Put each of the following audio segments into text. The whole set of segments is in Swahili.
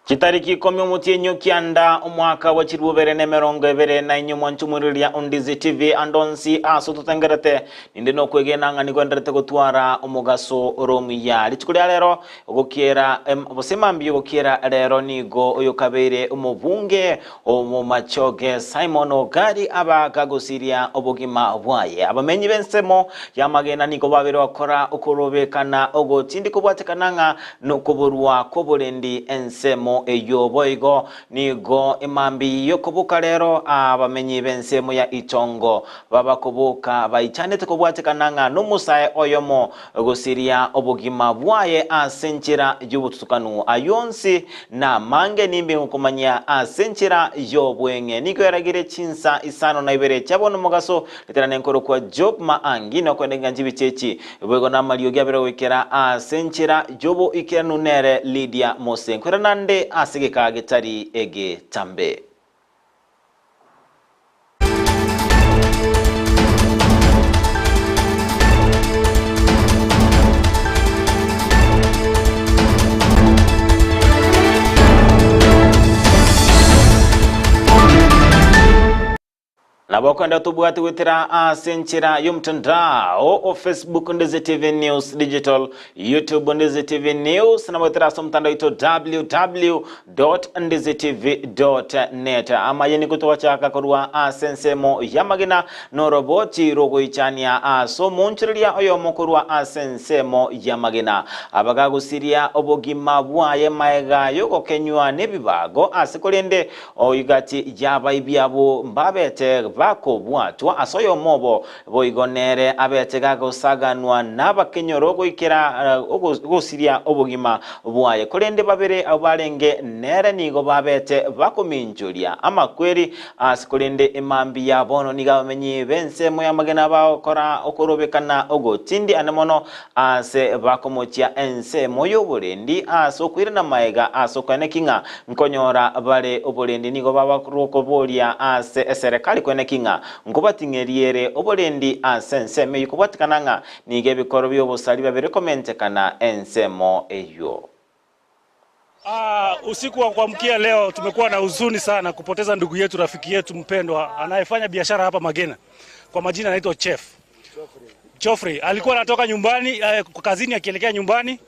Chitariki 10 kianda umwaka wa chirubere nemerongo ebere na inyumanchumuriria Undizi TV andonsi asotutengerete ninde no kwegena ngani kwenderete gutwara umugaso romiya lichikulia lero gukiera bosemambi gukiera lero nigo uyo kabere umubunge omumachoge Simon Ogari abagagusiria obugima bwaye abamenyi bensemo yamagena niko babere bakora ukurobekana ogotindi kubwatekananga no kuburwa koburendi ensemo eyo boigo nigo imambi yokubuka lero abamenyi bensemo ya itongo babakubuka baichanete kubwatekananga n'umusaye oyomo gusiria obugima bwaye asenchira y'ubutukanu ayonsi na mange nimbi nkumanya asenchira y'obwenge nigo yaragire chinsa isano na ibere chabona mugaso literane nkoro kwa Job Maangi no kwendenga njibichechi bwego na Mario gyabere wekera asenchira jobo ikera nunere Lydia Mosenkwera nande asigeka getari ege tambe Nabokwenda tubwati witira asenchira yumtandao o Facebook Undizi TV News Digital, YouTube Undizi TV News, na witira somtandao ito www.undizitv.net. ama yeni kutuwacha kurua asensemo yamagina no roboti rogo ichania aso munchiriya oyo mokurua asensemo yamagina abagagusiria obogima bwaye maega yoko kenywa nebibago asikolende oyigati yaba ibiabo mbabete bako bwatwa asoyo mobo boigonere abetega gusaganwa nabakenyoro goikera gusiria obugima bwaye kolende babere abalenge nere nigo babete bakominjulia amakweri asikolende imambi ya bono nigamenyi bense moya magena bakora okorobekana ogotindi anemono ase bakomotia ense moyo burendi asokwira na maega asokwanekinga nkonyora bale oburendi nigo babakurokobolia ase serikali kwenekinga ngobatingeriere oburendi asense meyo kubatikananga nige bikoro byobusali babere komentekana ensemo eyo. Usiku wa kuamkia leo tumekuwa na huzuni sana kupoteza ndugu yetu, rafiki yetu mpendwa anayefanya biashara hapa Magena. Kwa majina anaitwa Chef Joffrey. Alikuwa anatoka nyumbani kazini akielekea nyumbani,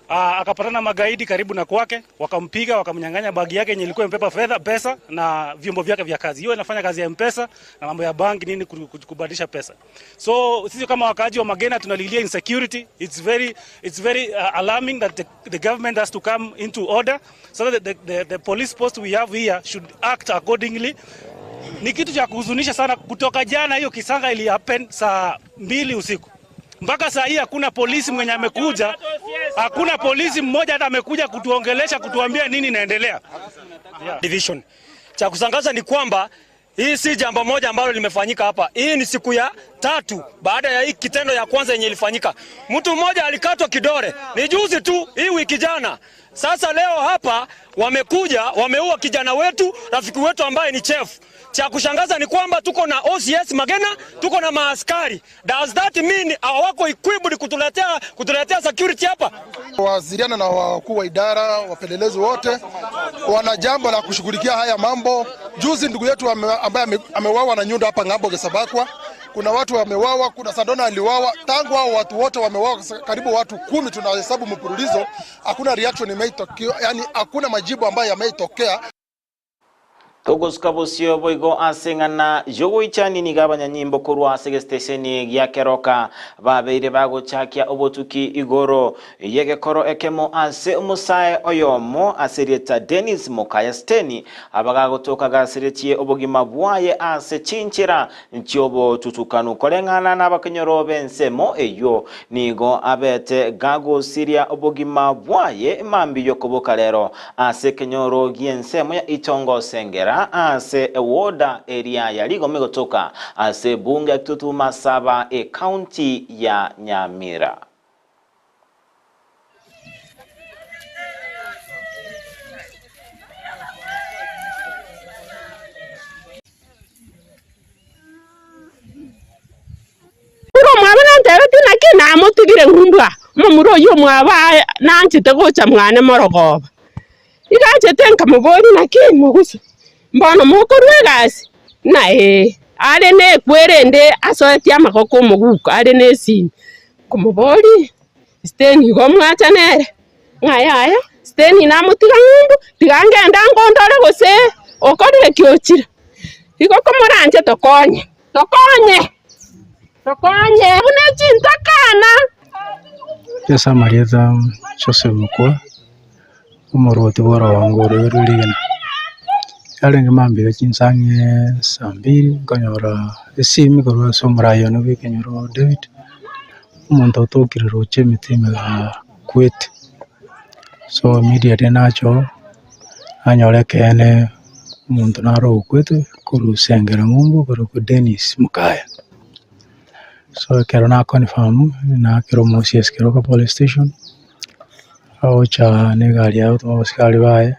akapatana magaidi karibu na kwake, wakampiga, wakamnyang'anya bagi yake yenye ilikuwa imebeba pesa na vyombo vyake vya kazi. Hiyo inafanya kazi ya M-Pesa na mambo ya bank nini kubadilisha pesa. So sisi kama wakaaji wa Magena tunalilia insecurity. It's very alarming that the government has to come into order so that the police post we have here should act accordingly. Ni kitu cha kuhuzunisha sana. Kutoka jana hiyo kisanga ili happen saa 2 usiku. Mpaka saa hii hakuna polisi mwenye amekuja, hakuna polisi mmoja hata amekuja kutuongelesha kutuambia nini inaendelea. Division. Cha kusangaza ni kwamba hii si jambo moja ambalo limefanyika hapa. Hii ni siku ya 3 baada ya hii kitendo ya kwanza yenye ilifanyika. Mtu mmoja alikatwa kidole. Ni juzi tu hii wiki jana. Sasa leo hapa wamekuja, wameua kijana wetu, rafiki wetu ambaye ni Chef. Cha kushangaza ni kwamba tuko na OCS Magena, tuko na maaskari. Does that mean hawako equipped kutuletea security hapa? Waziriana na wakuu wa idara, wapelelezi wote wana jambo la kushughulikia haya mambo. Juzi ndugu yetu ambaye amewawa na nyundo hapa Ng'ambo Gesabakwa. Kuna watu wamewawa, kuna Sandona aliwawa. Tangu hao watu wote wamewawa, karibu watu 10 tunahesabu mpurulizo. Hakuna reaction imetokea, yani hakuna majibu ambayo yametokea. Togoskabosio boigo asengana jogo ichani nigabanya nyimbo kurwa sege stationi ya keroka babeire bago chakia obotuki igoro yege koro ekemo ase umusae oyomo aserieta Dennis Mokaya Steni abagago toka gaseretie obogima bwaye ase chinchira nchiobo tutukanu kolengana nabakenyoro bensemo eyo nigo abete gago siria obogima bwaye mambi yokoboka lero ase kenyoro giensemo ya itongo sengera ase ewoda area ya ligo megotoka ase bunge kitutu Masaba county ya Nyamira. Mwabana ntawetina kina mutugire ngumbwa mumuro yo mwaba nanchi tegocha mwana morogoba Ikacheten kamobori na kin mugusu. Mbono mokorwe kasi. Na ale ne kwerende asoeti amakoko muguko ale ne sin. Kumobori steni komwacha nere. Ngaya steni namutika ngumbu tigangenda ngondore gose okore kyochira. Iko komoranje tokonye. Bune chintakana. Pesa Marieta Joseph Mukwa umoroti bora wangoro rurigena. Alenge mambi chinsange sambiri kanyora esimi korwa somrayo no bikenyoro David umuntu otokire roche mitime kwete. So media denacho anyore kene umuntu naro kwete kurusengera ngumbu ku Dennis Mukaya. So kero na confirm na kero Moses kero ka police station au cha ne gari auto maskari bae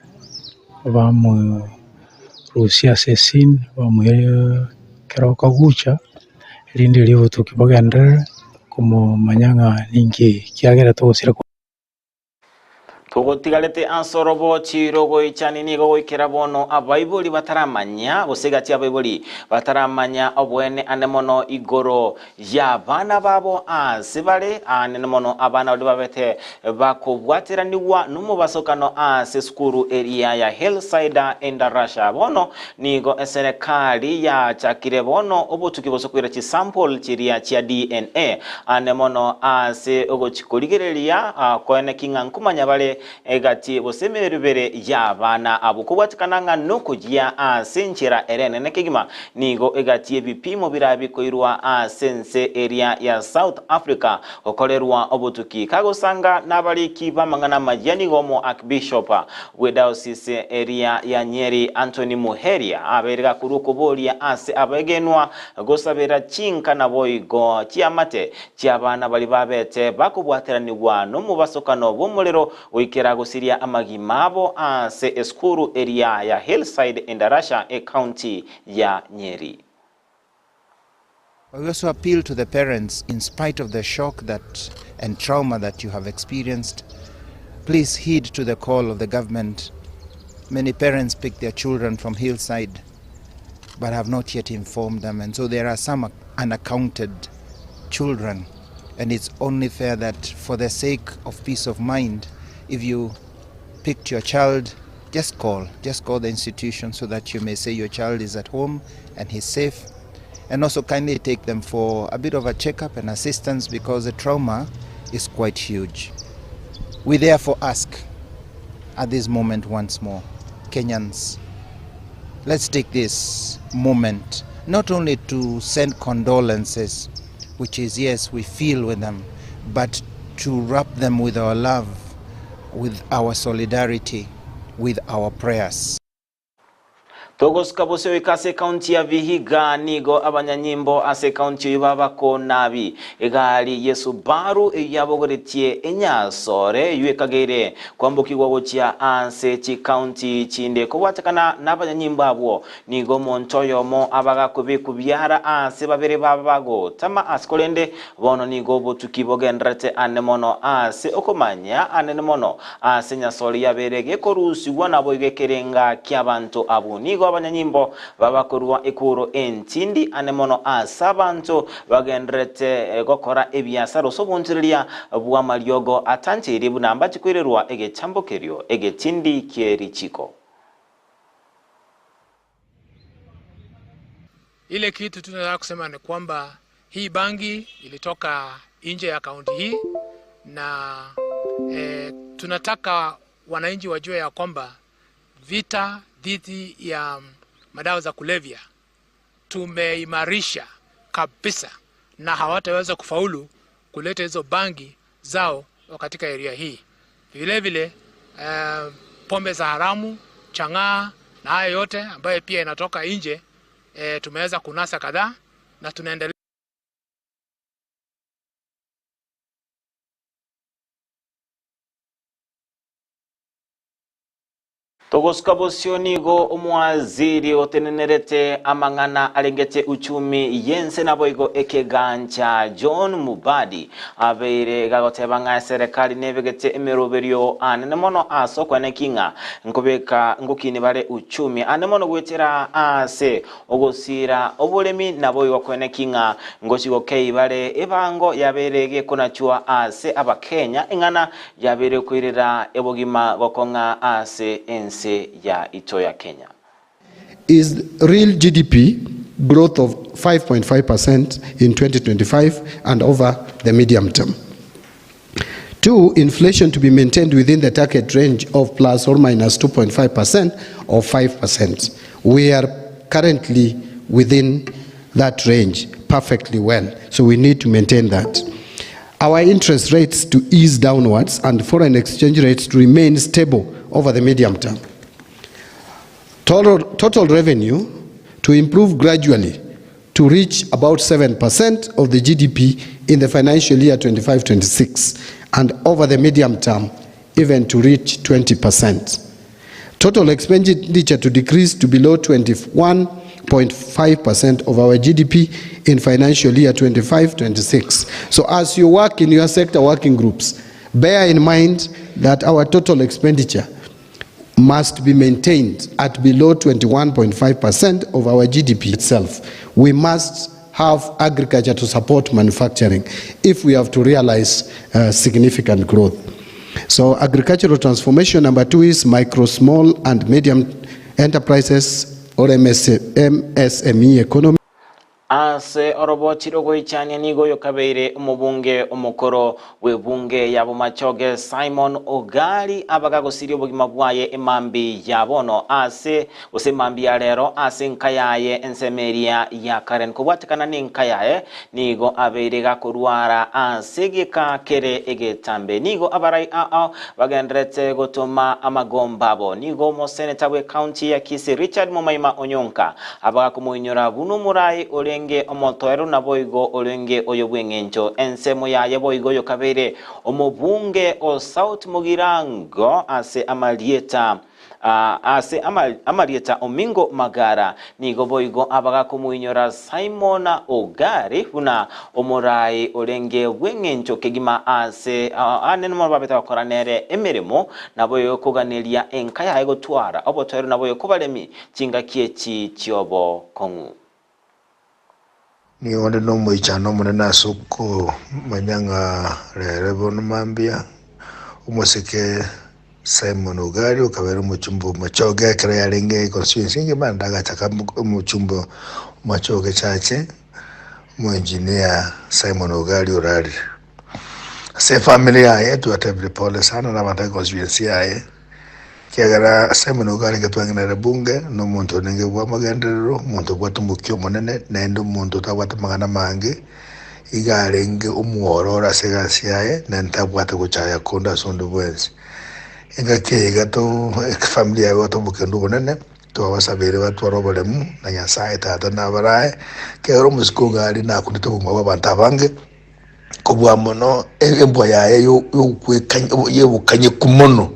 bamu Rusia sesin bamu kero ka gucha rindi livo tukibaganda como manyanga ningi kiagera to sira Tugotigalete ansorobo chirogo ichanini go ikera bono abaibuli bataramanya gosegati abaibuli bataramanya obwene anemono igoro ya bana babo asibale anemono abana odi babete bakobwatiraniwa numubasokano ase skuru area ya Hillside in Russia bono nigo eserekali ya chakire bono obutuki bosokwira chi sample chiria chia DNA anemono ase ogochikoligereria koene kingankumanya bale egati bosemerubere yabana abukubatikananga nokujia asenchera erene nekigima nigo egati ebipimo birabikoirwa asense area ya South Africa okolerwa obutuki kagosanga nabaliki bamangana majani gomo Archbishop we diocese area ya Nyeri Anthony Muheria aberega kurukobolia ase abegenwa gosabera chinka na boigo chiamate chiabana bali babete bakubwateraniwa no mubasokano bomulero wikera gosiria amagimabo ase eskuru area ya Hillside in Russia county ya Nyeri. We also appeal to the parents, in spite of the shock and trauma that you have experienced, please heed to the call of the government. Many parents pick their children from Hillside but have not yet informed them, and so there are some unaccounted children, and it's only fair that for the sake of peace of mind, if you picked your child, just call the institution so that you may say your child is at home and he's safe, and also kindly take them for a bit of a checkup and assistance because the trauma is quite huge. We therefore ask at this moment once more, Kenyans, let's take this moment not only to send condolences, which is yes, we feel with them, but to wrap them with our love, with our solidarity, with our prayers. Togos kabose ikase county ya Vihiga nigo abanyanyimbo ase county yubabako nabi egali Yesu baru yabogoretie enyasore yuekagere kwambukirwa gochia anse chi county chinde kubatakana n'abanyanyimbo abo nigo montoyo mo abaga kubikubyara ase babere babago tama askolende bono nigo botukibogendrate anemono ase okomanya anemono ase nyasore yaberege korusi wana boigekerenga kyabantu abo nigo abanyanyimbo babakorwa ekuro entindi anemono asabantu bagendrete gokora ebyasaro sobuntiria bwa malyogo atantiri bunamba chikwererwa egechambokerio egetindi kierichiko. Ile kitu tunataka kusema ni kwamba hii bangi ilitoka nje ya kaunti hii na tunataka wananchi wajue ya kwamba vita dhidi ya madawa za kulevya tumeimarisha kabisa na hawataweza kufaulu kuleta hizo bangi zao katika area hii. Vile vile pombe za haramu, chang'aa na haya yote ambayo pia inatoka nje tumeweza kunasa kadhaa na tunaendelea. Togoska bosionigo umwaziri otenenerete amangana alengete uchumi yense naboigo ekeganja John Mubadi abeire gagotebanga serikali nebegete emeroberio anemono aso kwane kinga nkobeka ngukini bale uchumi anemono gwetera ase ogosira obulemi naboigo kwane kinga ngoshigo kei bale ebango yaberege konachua ase abakenya ingana yabere kwirira ebogima gokonga ase ense ya ito ya Kenya. Is real GDP growth of 5.5% in 2025 and over the medium term. 2, inflation to be maintained within the target range of plus or minus 2.5% or 5%. We are currently within that range perfectly well, so we need to maintain that. Our interest rates to ease downwards and foreign exchange rates to remain stable over the medium term. Total revenue to improve gradually to reach about 7% of the GDP in the financial year 25-26 and over the medium term even to reach 20%. Total expenditure to decrease to below 21.5% of our GDP in financial year 25-26. So as you work in your sector working groups, bear in mind that our total expenditure must be maintained at below 21.5% of our GDP itself. We must have agriculture to support manufacturing if we have to realize significant growth. So agricultural transformation number 2 is micro, small and medium enterprises or MSME economy. Ase orobotiro goichania nigo yokabeire umubunge umukoro webunge yabo machoge Simon Ogari abagagosiri obugima bwaye emambi yabono ase usemambi ya rero ase nkayaye ensemeria ya Karen kubwatikana ni nkayaye nigo abeire gakorwara ase gekakere egetambe nigo abarai bagendrete gotoma amagombabo nigo moseneta we county ya Kisii Richard Mumaima Onyonka abagakumuinyora buno murai olenge omotoero na boigo olenge oyobwengencho ensemo ya yeboigo yokabere omobunge o South Mugirango ase Amarieta Omingo Magara nigo boigo abagakumuinyora Simon Ogari una omurai olenge bwengencho kegima ase anenemo babeta bakoranere emeremo naboyo kuganilia enkaya egotwara obotoero naboyo kubalemi chinga kiechi chiobo kongu ni wande no moichano munena soko manyanga rebon mambia umoseke Simon Ogari ukabera muchumbo machoge kare yarenge constituency nge bandaga taka muchumbo machoge chache mu engineer Simon Ogari orari se familia yetu atebile pole sana na bandaga constituency yae kiagara Simon Ogari gatwangina bunge no muntu nenge bwa magenderero muntu bwatumukyo monene nendo muntu tabwata magana mange igarenge umuorora segasiaye nentabwata kuchaya konda sondo bwenzi ingake gato familia yoto bukendu bonene to abasabere batwaro bolemu na nyasaye tata nabaraye kero musikoga ali nakundito bumwa bantabange kubwa mono embwa yaye yo kwekanye yebukanye kumono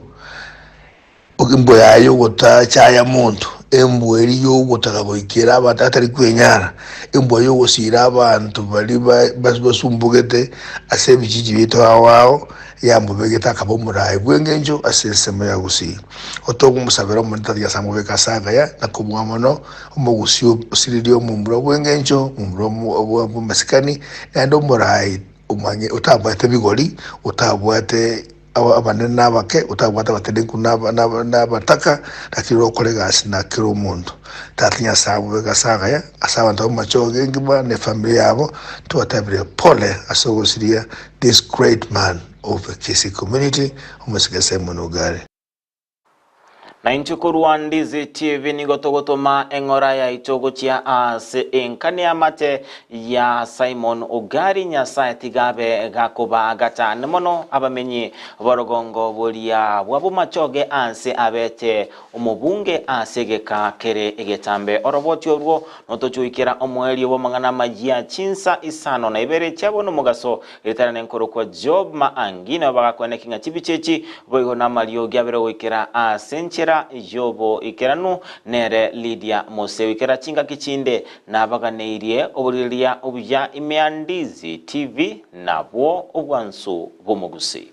embwa yaye gota chaya muntu embwa eri yo gotaka boikera abatari kwenyara embwa yo gosira abantu bali basumbugete asebijiji bito awao yambubegeta kabomuraye bwengenjo asesema ya gusi otogumusabera omuntu ya samubeka saga ya nakubwa mono umugusio siridio mumbro bwengenjo mumbro obwo masikani ndo muraye umanye utabwate bigori utabwate abanene nabake utabwate batedenku nabataka nakiro kolegasi na kiro muntu tatinya samubeka saga ya asaba ndo machoge ngiba ne familia yabo tuwatabire pole asogosiria this great man of the Kisii community umusike Simon Ogari na inchukuru Ndizi TV nigotogotoma engora ya itogo chia ase enkane amate ya Simon Ogari nyasaye tigabe gakoba agata nemono abamenyi borogongo bolia wabo machoge anse abete umubunge asegeka kere egetambe oroboti orwo notochuikira omweli wo mangana majia chinsa isano na ibere chabo no mugaso itarane nkoro kwa Job maangina bagakwene kinga chibichechi boigo na malio gyabere wikira asenchera ikera Jobo ikeranu nere Lydia Mose ikera chinga kichinde nabaganeirie oburiria obya Imeandizi TV nabwo obwansu bomugusi.